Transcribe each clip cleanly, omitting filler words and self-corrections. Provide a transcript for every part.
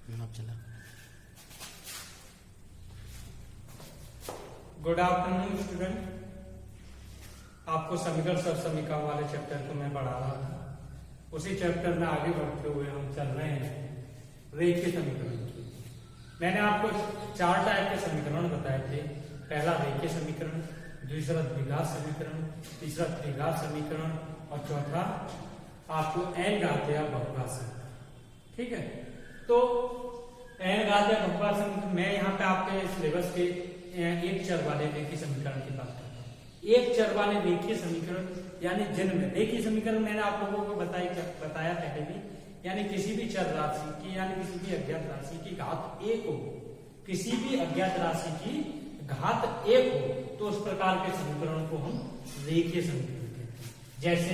चला। Good afternoon student, आपको समीकरण और समीकरण वाले चैप्टर को मैं पढ़ा रहा था। उसी चैप्टर में आगे बढ़ते हुए हम चल रहे हैं रेखीय समीकरण की। मैंने आपको 4 टाइप के समीकरण बताए थे। पहला रेखीय समीकरण, दूसरा द्विघात समीकरण, तीसरा त्रिघात समीकरण और चौथा आपको n घात या बहुघात समीकरण। ठीक है, तो n घात या बहुघात समीकरण मैं यहाँ पे आपके सिलेबस के एक चर वाले रेखीय समीकरण की बात करता हूँ। एक चर वाले रेखीय समीकरण यानी जिनमें रेखीय समीकरण मैंने आप लोगों को बताया पहले भी, यानी किसी भी चर राशि की यानी किसी भी अज्ञात राशि की घात 1 हो, किसी भी अज्ञात राशि की घात 1 हो तो उस प्रकार के समीकरण को हम रेखीय समीकरण कहते हैं। जैसे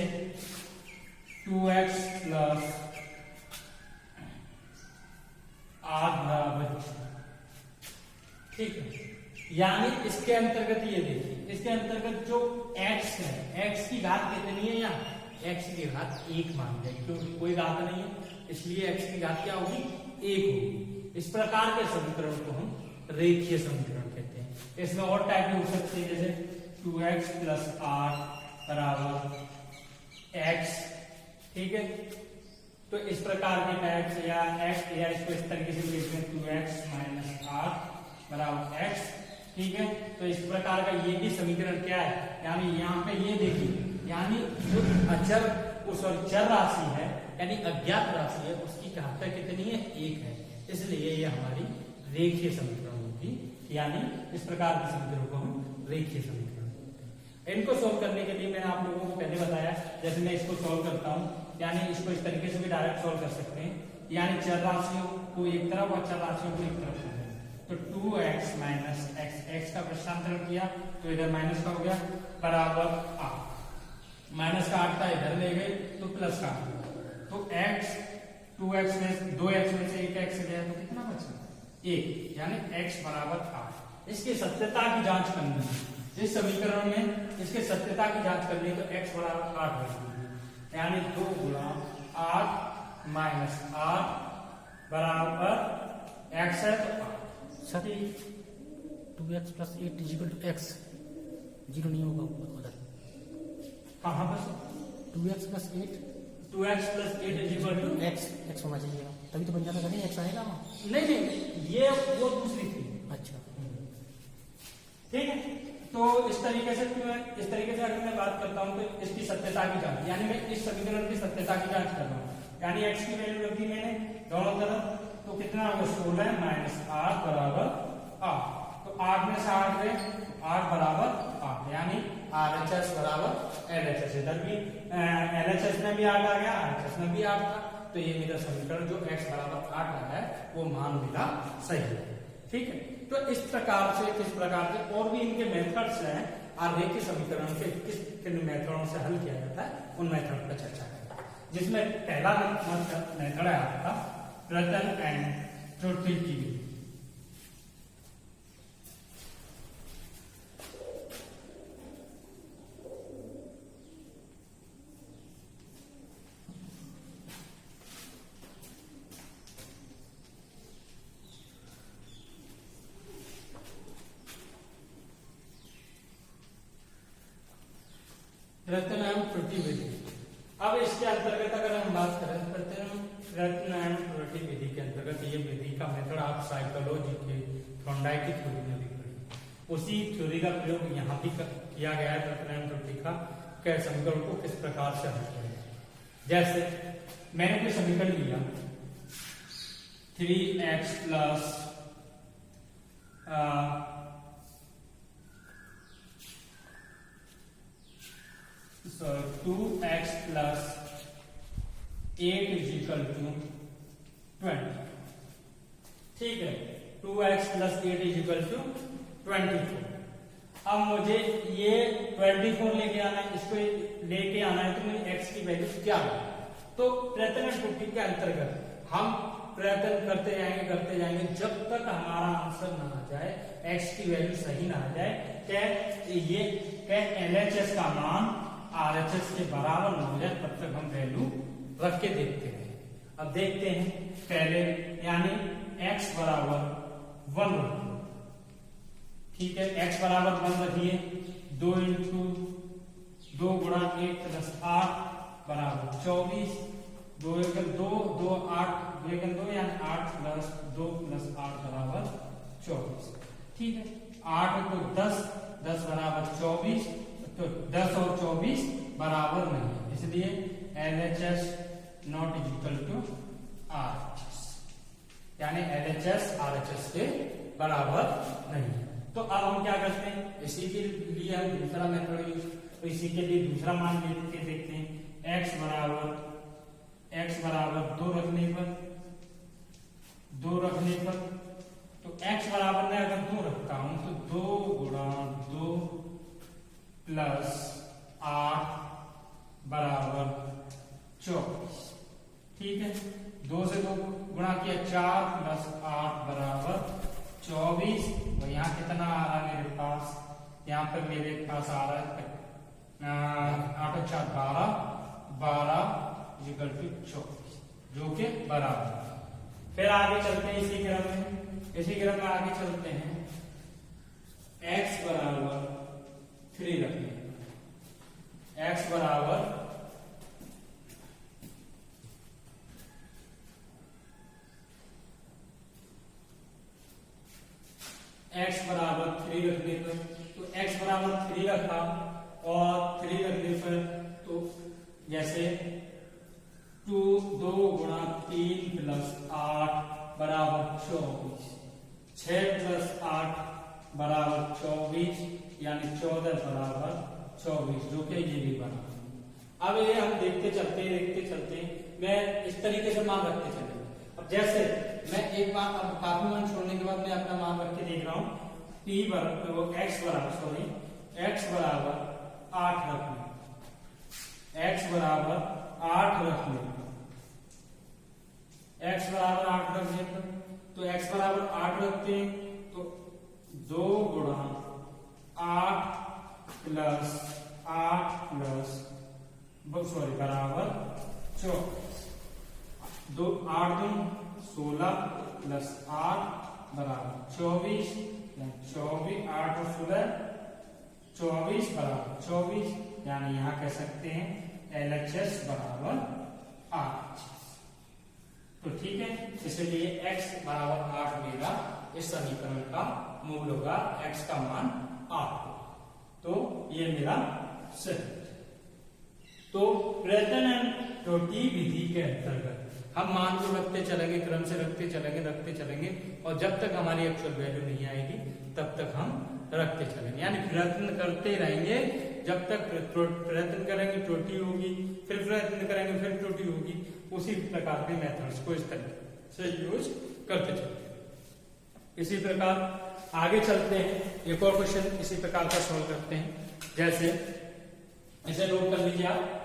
2x प्लस 8 बराबर, ठीक है, यानी इसके अंतर्गत ये देखिए, इसके अंतर्गत जो x है, x की घात कितनी है, यहाँ x की घात 1 मान जाए क्योंकि कोई घात नहीं है, इसलिए x की घात क्या होगी, 1 होगी। इस प्रकार के समीकरण को हम रेखीय समीकरण कहते हैं। इसमें और टाइप भी हो सकते हैं, जैसे 2x प्लस 8 बराबर x, ठीक है, तो इस प्रकार के टाइप या x या इसको इस तरीके से लिखते हैं 2x माइनस 8 बराबर x, ठीक है। तो इस प्रकार का ये भी समीकरण क्या है, यानी यहाँ पे ये देखिए, यानी जो अचर चर राशि है यानी अज्ञात राशि है उसकी घात कितनी है, 1 है, इसलिए ये हमारी रेखीय समीकरण होगी। यानी इस प्रकार के समीकरण को हम रेखीय समीकरण बोलते हैं। इनको सोल्व करने के लिए मैंने आप लोगों को पहले बताया, जैसे मैं इसको सोल्व करता हूँ, यानी इसको इस तरीके से भी डायरेक्ट सोल्व कर सकते हैं, यानी चर राशियों को एक तरफ और चर राशियों को एक तरफ। तो 2x माइनस x का प्रश्नांतरण किया तो इधर माइनस का हो गया बराबर 8, माइनस का 8 था इधर ले गए तो प्लस का, तो x 2x में 2x में से 1x गया तो कितना बचा, 1, यानी x बराबर 8। इसकी सत्यता की जांच करनी है, इस समीकरण में इसके सत्यता की जांच करनी है तो x बराबर 8 बचेगी, यानी 2 गुणा 8 माइनस 8 बराबर x है तो 8। Sir 2x plus 8 is equal to x, zero नहीं होगा उधर, कहाँ पर 2x plus 8 is equal to x होना चाहिए, तभी तो बन जाता है, x आएगा वहाँ। नहीं, ये वो दूसरी थी। अच्छा, ठीक है, तो इस तरीके से अगर मैं बात करता हूँ तो इसकी सत्यता की जांच, यानी मैं इस समीकरण की सत्यता की जांच कर रहा हूँ, यानी x की वैल्यू रखी मैंने दोनों तरफ, तो कितना होगा 16 माइनस 8 बराबर 8, तो 8 में से 8 गए, 8 बराबर 8, यानी RHS बराबर LHS, इधर भी LHS में भी 8 आ गया, RHS में भी 8 था, तो ये मेरा समीकरण जो x बराबर 8 रहा है वो मान मेरा सही है। ठीक है, तो इस प्रकार से किस प्रकार के और भी इनके मेथड्स हैं, रेखीय समीकरण के किन मेथडों से हल किया जाता है उन मेथड पर चर्चा करेंगे, जिसमें पहला मेथड है आपका रतन एंड त्रुटि की। रतन एवं त्रुटि विधि। अब इसके अंतर्गत अगर हम बात करें रत्न एवं त्रुटि विधि के अंतर्गत, ये विधि का मेथड आप साइकोलॉजी के थॉर्नडाइक की थ्योरी में भी पढ़ी, उसी थ्योरी का प्रयोग यहाँ भी किया गया है। रत्न एवं त्रुटि का समीकरण को किस प्रकार से हल किया जाए, जैसे मैंने कोई समीकरण लिया 3x plus 2x plus 8 is equal to 20, ठीक है, 2x प्लस 8 इजिकल टू 24। अब मुझे ये 24 लेके आना है, इसको लेके आना है, तो मुझे x की वैल्यू क्या है, तो प्रयत्न त्रुटि के अंतर्गत हम प्रयत्न करते जाएंगे जब तक हमारा आंसर ना आ जाए, x की वैल्यू सही ना आ जाए, क्या LHS का मान RHS के बराबर ना हो जाए, तब तक हम वैल्यू रख के देखते हैं। अब देखते हैं पहले, यानी x बराबर 1 रखिए। ठीक है, x बराबर 1 रखिए। 2 इंटू 2 गुणा 1 प्लस 8 बराबर 24। 2 एकम 2, 2 8, 2 एकम 2 यानी 8 प्लस 2 प्लस 8 बराबर 24। ठीक है, 8 को 10, 10 बराबर 24, तो 10 और 24 बराबर नहीं है, इसलिए LHS not equal to RHS, यानी LHS RHS के बराबर नहीं है। तो अब हम क्या करते हैं, इसी के लिए हम दूसरा मेथड यूज, तो इसी के लिए दूसरा मान लेके देखते हैं। x बराबर 2 रखने पर, तो x बराबर मैं अगर 2 रखता हूं तो 2 गुणा 2 प्लस 8 बराबर 24। ठीक है, 2 से 2 गुणा किया 4 प्लस 8 बराबर 24। और यहाँ कितना आ रहा है मेरे पास, यहाँ पर मेरे पास आ रहा है 8 और 4 12 इक्वल टू 24, जो कि बराबर। फिर आगे चलते हैं इसी क्रम में आगे चलते हैं। x बराबर 3 रखते हैं। x बराबर x बराबर 3 रखने पर, तो x बराबर 3 रखा, और 3 रखने पर तो जैसे 2 गुणा 3 प्लस 8 बराबर 24, 6 प्लस 8 बराबर 24, यानी 14 बराबर 24, जो कि ये भी बराबर। अब ये हम देखते चलते मैं इस तरीके से मान रखते चले। अब जैसे मैं एक बार, अब काफी मान छोड़ने के बाद मैं अपना मान रख के देख रहा हूँ। x बराबर 8 रखने, x बराबर 8 रखने पर, तो x बराबर 8 रखते हैं, तो 2 गुणा 8 प्लस 8 प्लस बराबर 24। 2 8 2 16 प्लस 8 बराबर 24, 24 8 और 16 24 बराबर 24, यानी यहाँ कह सकते हैं LHS बराबर RHS। तो ठीक है, इसलिए x बराबर 8 मेरा इस समीकरण का मूल होगा, x का मान 8 होगा। तो ये मेरा सही। तो प्रयत्न एंड त्रुटि विधि के अंतर्गत हम मान को रखते चलेंगे, क्रम से रखते चलेंगे, और जब तक हमारी एक्चुअल वैल्यू नहीं आएगी तब तक हम रखते चलेंगे, यानी प्रयत्न करते रहेंगे। जब तक प्रयत्न करेंगे त्रुटि होगी, फिर प्रयत्न करेंगे फिर त्रुटि होगी। उसी प्रकार के मेथड्स को इस तरीके से यूज करते चलेंगे। इसी प्रकार आगे चलते हैं, एक और क्वेश्चन इसी प्रकार का सॉल्व करते हैं। जैसे इसे नोट कर लीजिए आप।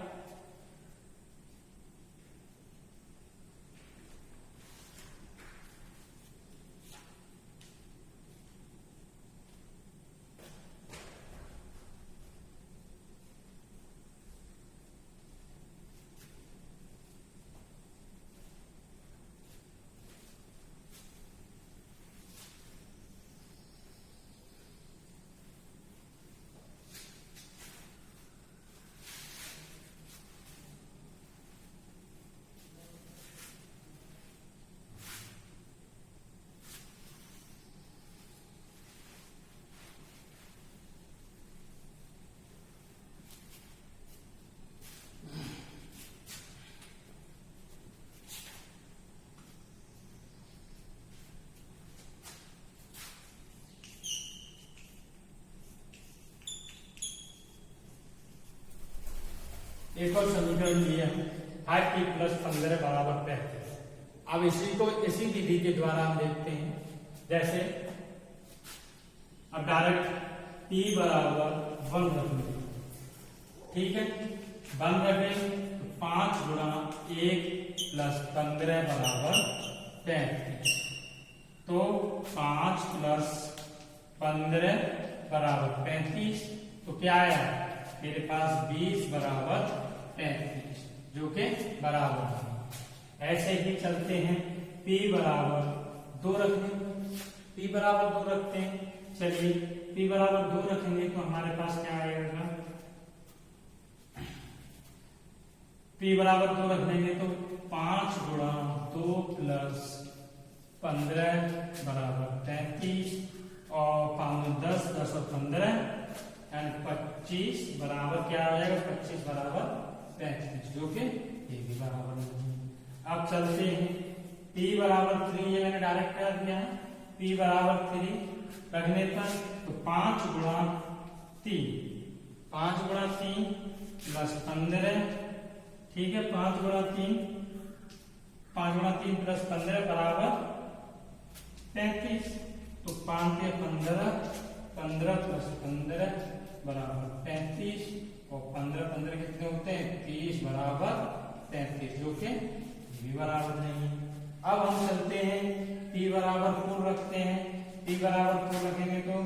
एक और समीकरण लिया 5t प्लस 15 बराबर 35। अब इसी विधि के द्वारा हम देखते हैं। जैसे अब डायरेक्ट t बराबर 1 रखेंगे, ठीक है, 1 रखें, 5 गुणा 1 प्लस 15 बराबर 35। तो 5 प्लस 15 बराबर 35, तो क्या आया मेरे पास 20 बराबर 35, जो कि बराबर है। ऐसे ही चलते हैं, p बराबर 2 रखते हैं, p बराबर 2 रखते हैं। चलिए p बराबर 2 रखेंगे तो हमारे पास क्या आएगा, p बराबर 2 रख देंगे तो 5 गुणा 2 प्लस 15 बराबर 33 और 10 10 और 15 यानी 25 बराबर क्या आ जाएगा, 25 बराबर 35, जो कि ये भी बराबर नहीं है। अब चलते हैं, p बराबर 3 ये मैंने डायरेक्ट कर दिया है, p बराबर 3 रखने पर तो 5 गुणा 3 प्लस 15, ठीक है, 5 गुणा 3 प्लस 15 बराबर 35, तो 5 के 15 प्लस 15 बराबर 35 और 15 कितने होते हैं, 30 बराबर 33, जो कि भी बराबर नहीं है। अब हम चलते हैं, p बराबर 4 रखते हैं, p बराबर 4 रखेंगे तो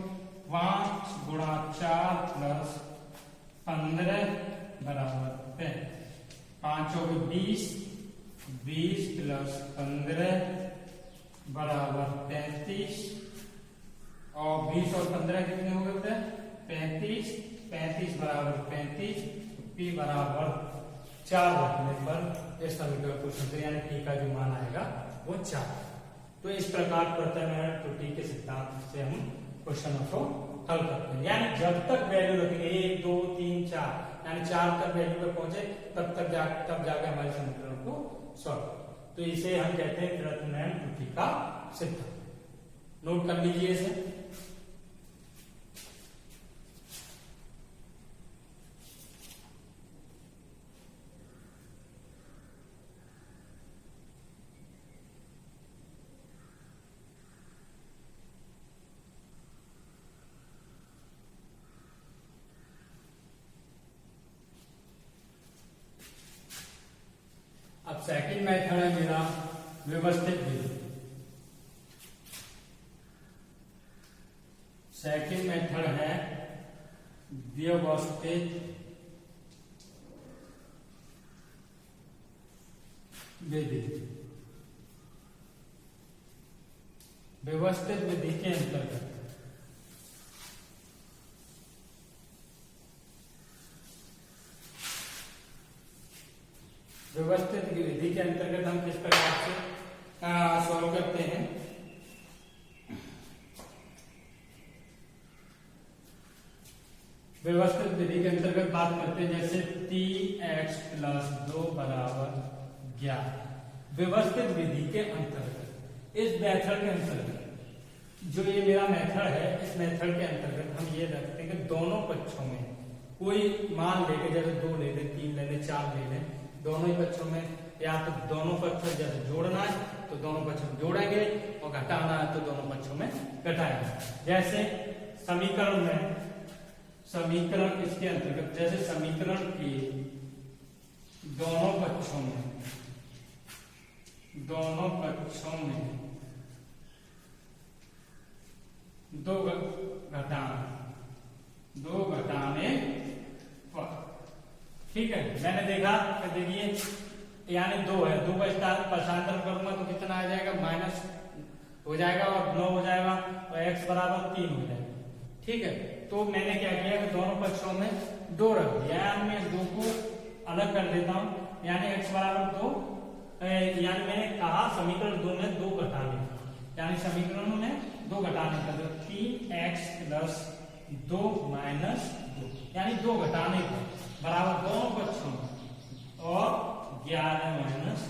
5 गुणा 4 प्लस 15 बराबर 5 हो गए 20 प्लस 15 बराबर 35 और 20 और 15 कितने हो गए, 35 बराबर 35, तो p बराबर 4 रखने पर इस समीकरण को समझे, यानी p का जो मान आएगा वो 4। तो इस प्रकार प्रत्याम्नायण त्रुटि के सिद्धांत से हम क्वेश्चनों को हल करते हैं, यानी जब तक वैल्यू रखेंगे 1 2 3 4 यानी 4 तक वैल्यू पे पहुंचे तब जाके हमारे समीकरण को सॉल्व। तो इसे हम कहते हैं प्रत्याम्नायण त्रुटि का सिद्धांत। नोट कर लीजिए इसे। अब सेकंड मेथड है मेरा व्यवस्थित विधि। सेकंड मेथड है व्यवस्थित विधि। व्यवस्थित विधि के अंतर्गत व्यवस्थित विधि के अंतर्गत हम किस प्रकार से सॉल्व करते हैं। व्यवस्थित विधि के अंतर्गत बात करते हैं, जैसे 3x प्लस 2 बराबर 11। व्यवस्थित विधि के अंतर्गत इस मेथड के अंतर्गत जो ये मेरा मेथड है, इस मेथड के अंतर्गत हम ये रखते हैं कि दोनों पक्षों में कोई मान लेके, जैसे 2 ले लें, 3 ले लें, 4 ले लें, दोनों ही पक्षों में या तो दोनों पक्षों जैसे जोड़ना है तो दोनों पक्षों में जोड़ेंगे और घटाना है तो दोनों पक्षों में घटाएंगे। जैसे समीकरण इसके अंतर्गत, जैसे समीकरण के दोनों पक्षों में 2 घटाने पर, ठीक है। मैंने देखा कि देखिए यानी 2 है, 2 का स्थानांतरण करूंगा तो कितना आ जाएगा, माइनस हो जाएगा और 9 हो जाएगा और x बराबर 3 हो जाएगा, ठीक है। तो मैंने क्या किया कि दोनों पक्षों में 2 रख दिया, यानी मैं 2 को अलग कर देता हूं, यानी x बराबर 2, यानी मैंने कहा समीकरण 2 में 2 घटाने, यानी समीकरण में 2 घटाने का 3x प्लस 2 माइनस 2, यानी 2 घटाने का बराबर दोनों पक्षों में और 11 माइनस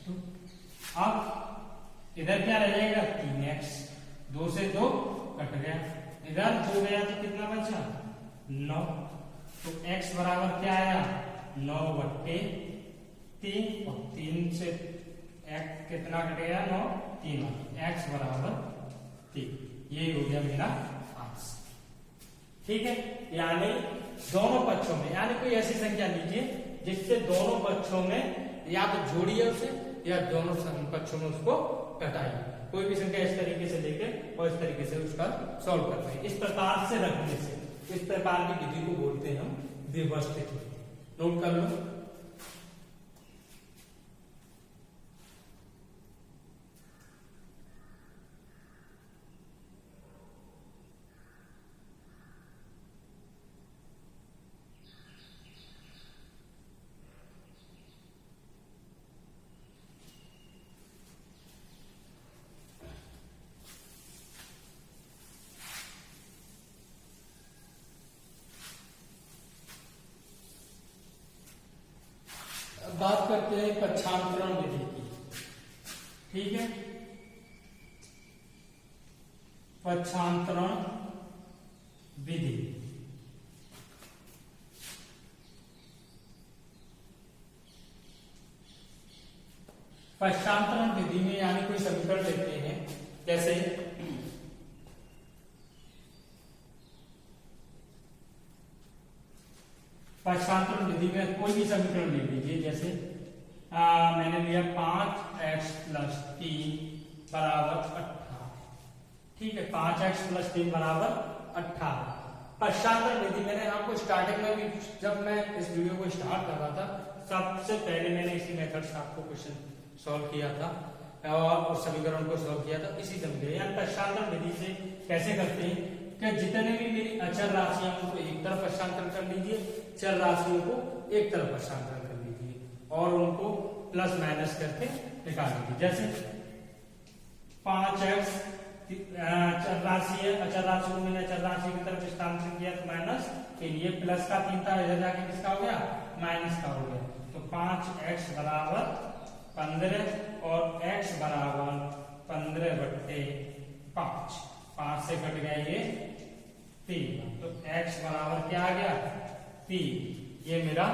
2। अब इधर क्या रह जाएगा, 3x, 2 से 2 कट गया, इधर 2 गया तो कितना बचा, 9। तो x बराबर क्या आया, 9/3 और 3 से x कितना कट गया, 9, 3, x बराबर 3। ये हो गया मेरा आंसर, ठीक है। यानी दोनों पक्षों में, यानी कोई ऐसी संख्या लीजिए जिससे दोनों पक्षों में या तो जोड़िए उसे या दोनों पक्षों में उसको घटाइए। कोई भी संख्या इस तरीके से लेके और इस तरीके से उसका सॉल्व करते हैं। इस प्रकार से रखने से इस प्रकार की विधि को बोलते हैं हम व्यवस्थित। नोट कर लो। करते हैं पक्षांतरण विधि की। ठीक है, पक्षांतरण विधि। पक्षांतरण विधि में यानी कोई समीकरण लेते हैं, जैसे पक्षांतरण विधि में कोई भी समीकरण ले लीजिए, जैसे मैंने लिया 5x + 3 = 18। ठीक है, 5x + 3 = 18। पक्षांतरण विधि मैंने आपको स्टार्टिंग में भी, जब मैं इस वीडियो को स्टार्ट कर रहा था, सबसे पहले मैंने इसी मेथड से आपको क्वेश्चन सॉल्व किया था और उस समीकरण को सॉल्व किया था इसी समीकरण यानी पक्षांतरण विधि से। कैसे करते हैं कि जितने भी मेरी अचर राशियां उनको एक तरफ पक्षांतर कर लीजिए, चर राशियों को एक तरफ पक्षांतर कर लीजिए और उनको प्लस माइनस करके निकाल लीजिए। जैसे 5x चर राशि है, अचर राशि को मैंने अचर राशि की तरफ स्थानांतरित किया तो -3, ये प्लस का 3 था, इधर जाके किसका हो गया, माइनस का हो गया। तो 5x = 15 और x = 15/5, 5 से कट गया ये 3, तो x बराबर क्या आ गया, 3। ये मेरा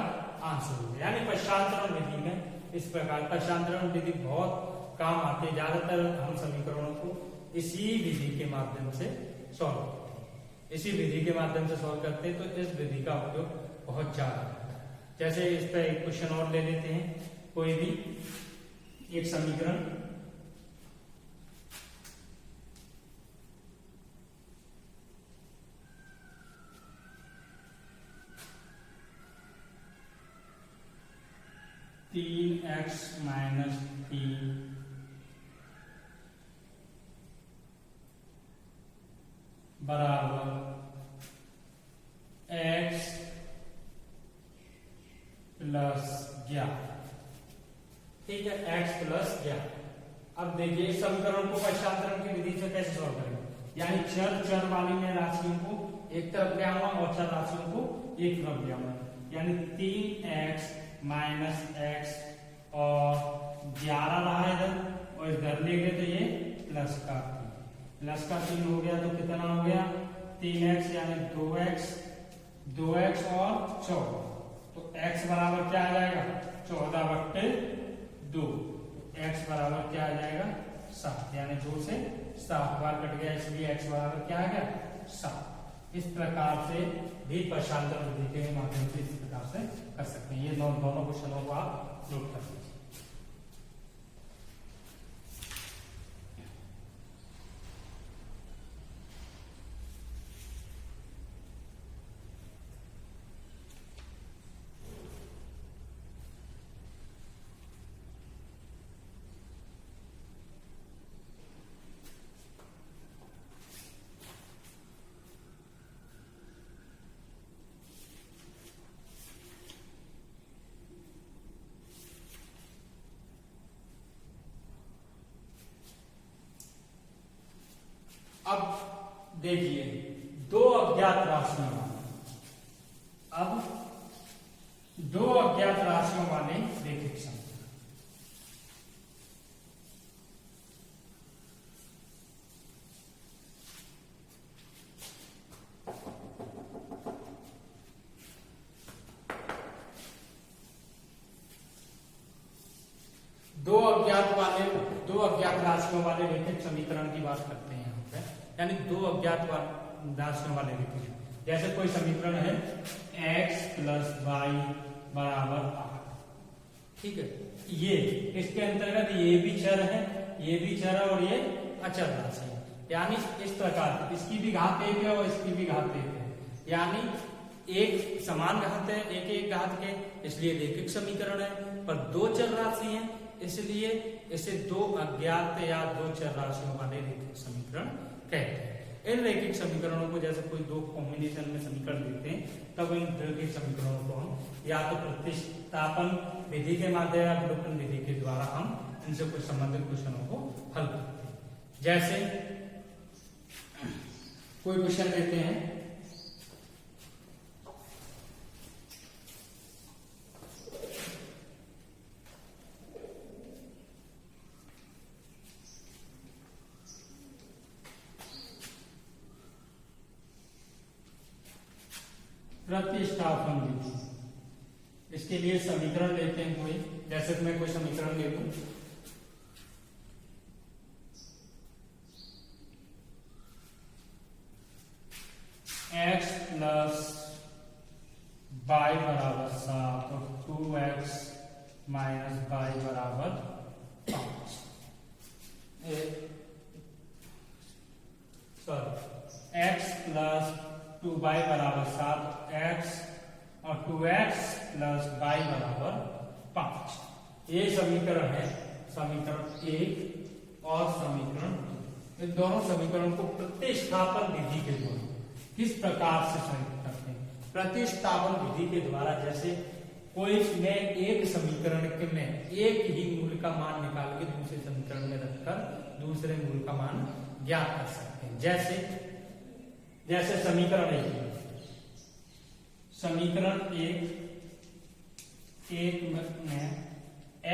आंसर हो गया। यानी पक्षांतरण विधि में इस प्रकार पक्षांतरण विधि बहुत काम आती है। ज्यादातर हम समीकरणों को इसी विधि के माध्यम से सॉल्व करते हैं, इसी विधि के माध्यम से सॉल्व करते हैं, तो इस विधि का उपयोग बहुत ज्यादा होता है। जैसे इस पर एक क्वेश्चन और ले लेते हैं, कोई भी एक समीकरण। (3x - 3) बराबर x + 11। ठीक है, x + 11। अब देखिए इस समीकरण को पक्षांतरण की विधि से कैसे सॉल्व करेंगे, यानी चर वाली में राशियों को एक तरफ ले आऊंगा और चर राशियों को एक तरफ ले आऊंगा, यानी 3x - x और 11 रहा इधर, और इधर ले गए तो ये प्लस का 3 हो गया, तो कितना हो गया 3x यानी 2x और 14, तो x बराबर क्या आ जाएगा 14/2, x बराबर क्या आ जाएगा 7, यानी 2 से 7 बार कट गया, इसलिए x बराबर क्या आ गया 7। इस प्रकार से भी पक्षांतरण विधि के माध्यम से इस प्रकार से कर सकते हैं। ये दोनों क्वेश्चनों को आप नोट कर लीजिए। अब देखिए दो अज्ञात राशियों वाले रैखिक समीकरण। दो अज्ञात राशियों वाले रैखिक समीकरण की बात करते हैं यहाँ पे, यानी दो अज्ञात राशियों वाले रैखिक। जैसे कोई समीकरण है x + y = 8। ठीक है, ये इसके अंतर्गत ये भी चर है, ये भी चर है और ये अचर राशि है, यानी इस प्रकार इसकी भी घात 1 है और इसकी भी घात 1 है, यानी एक समान घात है, एक घात के, इसलिए रैखिक समीकरण है। पर दो चर राशि है, इसलिए इसे दो अज्ञात या दो चर राशियों वाले रैखिक समीकरण कहते हैं। इन रैखिक समीकरणों को जैसे कोई दो कॉम्बिनेशन में समीकरण देते हैं, तब इन रैखिक समीकरणों को हम या तो प्रतिस्थापन विधि के माध्यम या विलोपन विधि के द्वारा हम इनसे कुछ संबंधित क्वेश्चनों को हल करते हैं। जैसे कोई क्वेश्चन लेते हैं, प्रतिस्थापन विधि। इसके लिए समीकरण लेते हैं कोई, जैसे कि मैं कोई समीकरण ले लूं, x प्लस वाई बराबर 7 और 2x माइनस वाई बराबर 5। सॉरी, x प्लस 2y बराबर 7, x और 2x प्लस वाई बराबर 5। ये समीकरण है, समीकरण 1 और समीकरण 2। इन दोनों समीकरणों को प्रतिस्थापन विधि के द्वारा किस प्रकार से सही करते हैं? प्रतिस्थापन विधि के द्वारा, जैसे कोई मैं एक समीकरण के में एक ही मूल का मान निकाल के दूसरे समीकरण में रखकर दूसरे मूल का मान ज्ञात कर सकते हैं। जैसे समीकरण 1, समीकरण 1 में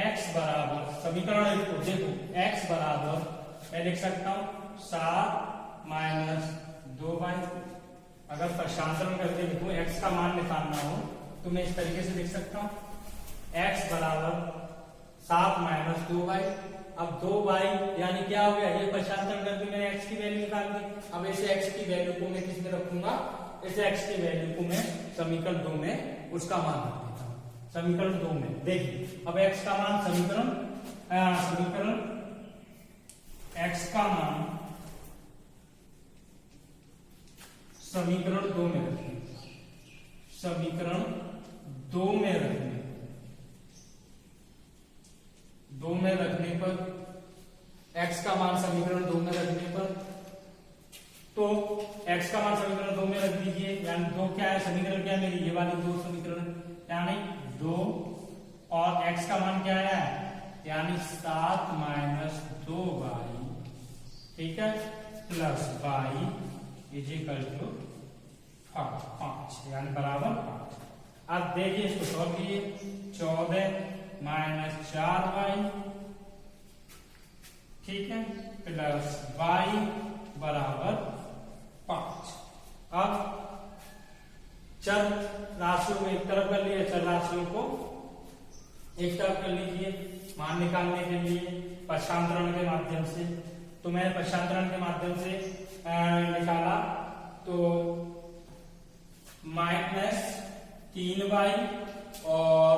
x बराबर, समीकरण 1 को देखो, x बराबर मैं लिख सकता हूं 7 माइनस 2y। अगर प्रशांतरण करके लिखूं, x का मान निकालना हो तो मैं इस तरीके से लिख सकता हूं, x बराबर 7 माइनस 2y। अब 2y यानी क्या हो गया, ये प्रशांतरण करके मैंने x की वैल्यू निकाल दी। अब इसे x की वैल्यू को मैं किस में रखूंगा, इसे x की वैल्यू को मैं समीकरण 2 में उसका मान रख देता हूं। समीकरण 2 में देखिए, अब x का मान समीकरण x का मान समीकरण 2 में रखिए, समीकरण 2 में रखने पर x का मान समीकरण 2 में रखने पर, तो x का मान समीकरण 2 में रख दीजिए, यानी 2 क्या है, समीकरण क्या है मेरी, ये वाली 2 समीकरण, यानी 2 और x का मान क्या है, यानी 7 माइनस 2y, ठीक है, plus y is equal to 5, यानी बराबर 5। अब देखिए इसको सॉल्व कीजिए, 14 माइनस 4y, ठीक है, प्लस y बराबर 5। अब चर राशियों को एक तरफ कर लिए, चर राशियों को एक तरफ कर लीजिए मान निकालने के लिए पक्षांतरण के माध्यम से। तो मैंने पक्षांतरण के माध्यम से निकाला, तो माइनस 3y और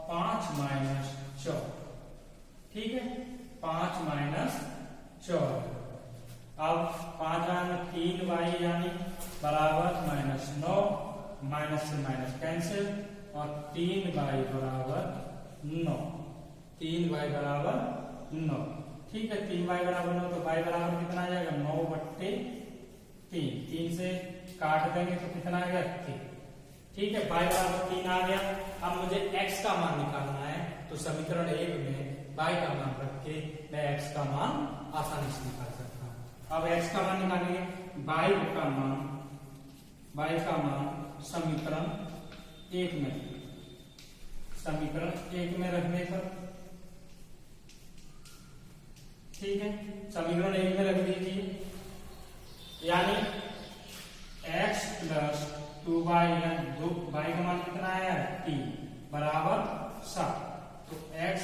5 माइनस 4, ठीक है, 5 माइनस 4। अब 5 माइनस 3y यानी बराबर माइनस 9, माइनस से माइनस कैंसिल, और 3y बराबर 9, 3y बराबर 9, ठीक है, 3y बराबर 9, तो y बराबर कितना आ जाएगा, 9/3, 3 से काट देंगे तो कितना आ गया 3, ठीक है, y बराबर 3 आ गया। अब मुझे x का मान निकालना है, तो समीकरण 1 में y का मान रख के मैं x का मान आसानी से निकाल सकता हूं। अब x का मान निकालेंगे, y का मान समीकरण 1 में रखने पर, ठीक है, समीकरण 1 में रख दीजिए, यानी x प्लस 2y, यानी 2y का मान कितना है 3 बराबर 7, तो x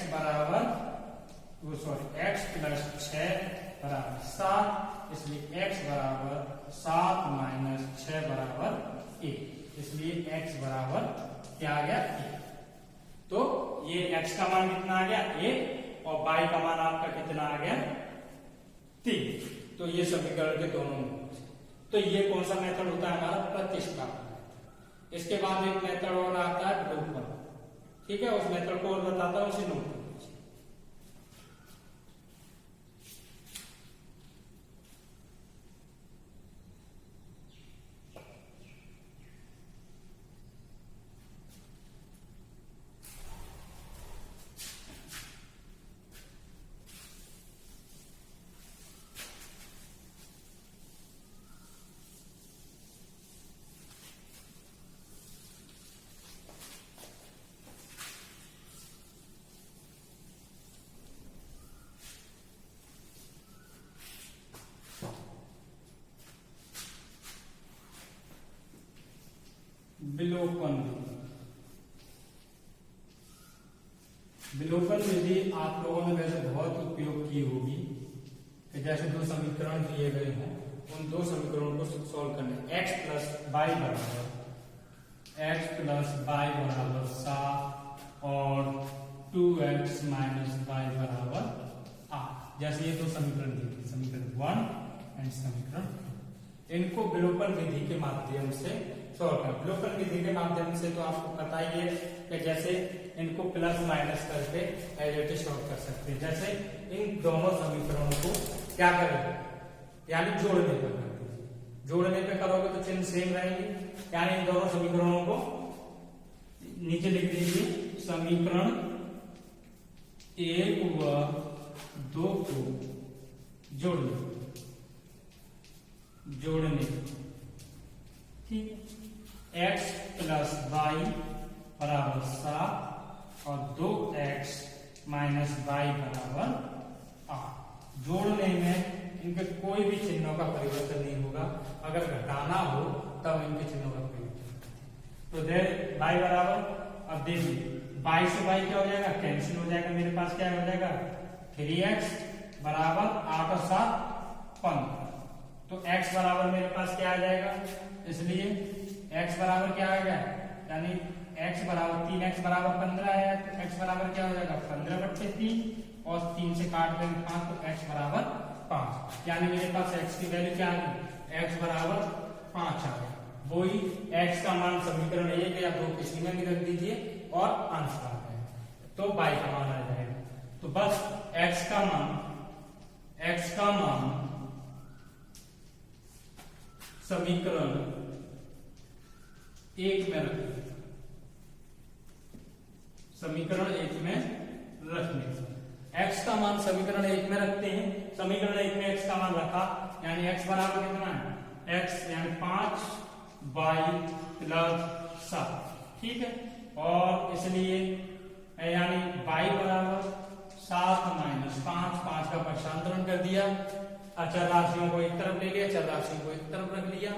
प्लस 6 बराबर 7, इसलिए x बराबर 7 माइनस 6 बराबर 1, इसलिए x बराबर क्या आ गया 1। तो ये x का मान कितना आ गया 1 और y का मान आपका कितना आ गया 3। तो ये समीकरण के दोनों में, तो ये कौन सा मेथड होता है हमारा, प्रतिस्थापन। इसके बाद एक मेथड और आता है विलोपन, ठीक है, उस मेथड को और बताता हूं, उसे नोट कर लीजिए। समीकरण दिए गए हैं उन दो समीकरणों को सॉल्व करना है। x प्लस वाई बराबर 7 और 2x माइनस वाई बराबर 8। जैसे ये दो समीकरण दिए, समीकरण 1 एंड समीकरण 2, इनको विलोपन विधि के माध्यम से सॉल्व करना। विलोपन विधि के माध्यम से तो आपको पता ही है कि जैसे इनको प्लस माइनस करके एज इट इज सॉल्व कर सकते हैं। जैसे इन दोनों समीकरणों को क्या करेंगे, यानी जोड़ने पर कर दीजिए। जोड़ने पे करोगे तो चिन्ह सेम रहेंगे, यानी इन दोनों समीकरणों को नीचे लिख दीजिए। समीकरण 1 व 2 को जोड़ने ठीक है। x प्लस वाई बराबर 7 और 2x माइनस वाई बराबर 8। जोड़ने में इनके कोई भी चिन्हों का परिवर्तन नहीं होगा, अगर घटाना हो तब इनके चिन्हों का परिवर्तन। तो दे वाई बराबर, अब देखिए वाई से वाई क्या हो जाएगा, कैंसिल हो जाएगा। मेरे पास क्या हो जाएगा 3x बराबर 8 और 7 15। तो x बराबर मेरे पास क्या आ जाएगा, इसलिए x बराबर क्या आ गया, यानी x बराबर 3x बराबर 15 है, तो x बराबर क्या हो जाएगा 15/3 और 3 से काट देंगे 5, तो x बराबर 5। यानी मेरे पास x की वैल्यू क्या आ गई, x बराबर 5 आ गया। वही x का मान समीकरण 1 या 2 किसी में भी रख दीजिए और आंसर आ जाएगा, तो y का मान आ जाएगा। तो बस x का मान समीकरण 1 में रखते हैं, समीकरण 1 में रखने से x का मान समीकरण 1 में रखते हैं। समीकरण 1 में x का मान रखा, यानी x बराबर कितना है, x यानी 5y प्लस 7, ठीक है। और इसलिए यानी y बराबर 7 माइनस 5 का पक्षांतरण कर दिया, अचर राशियों को एक तरफ ले लिया, चर राशियों को एक तरफ रख लिया,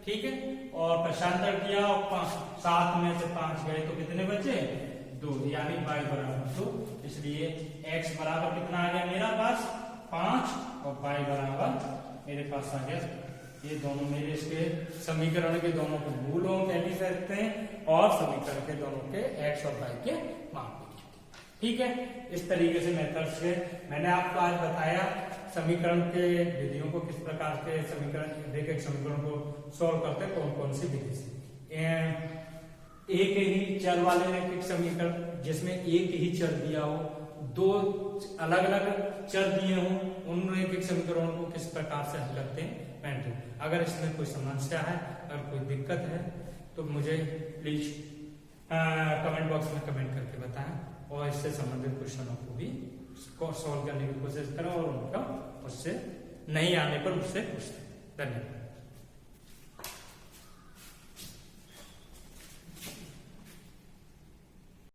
ठीक है। और पक्षांतर किया और 7 में से 5 गए तो कितने बचे, 2, यानी y बराबर 2। इसलिए x बराबर कितना आ गया मेरा पास 5 और y बराबर मेरे पास आ गया। ये दोनों मेरे इसके समीकरण के दोनों के मूलों में भी सकते हैं और समीकरण के दोनों के x और y के मान, ठीक है। इस तरीके से मेथड से मैंने आपको आज बताया समीकरण के विधियों को, किस प्रकार के समीकरण एक समीकरण को सॉल्व करते हैं, कौन कौन सी विधि से। एक ही चर वाले रैखिक समीकरण जिसमें एक ही चर दिया हो, दो अलग अलग चर दिए हो, उन रैखिक समीकरणों को किस प्रकार से हल करते हैं पेंटू। अगर इसमें कोई समस्या है, अगर कोई दिक्कत है तो मुझे प्लीज कमेंट बॉक्स में कमेंट करके बताएं और इससे संबंधित क्वेश्चनों को भी सॉल्व करने की कोशिश करें और उनका उससे नहीं आने पर मुझसे पूछें। धन्यवाद।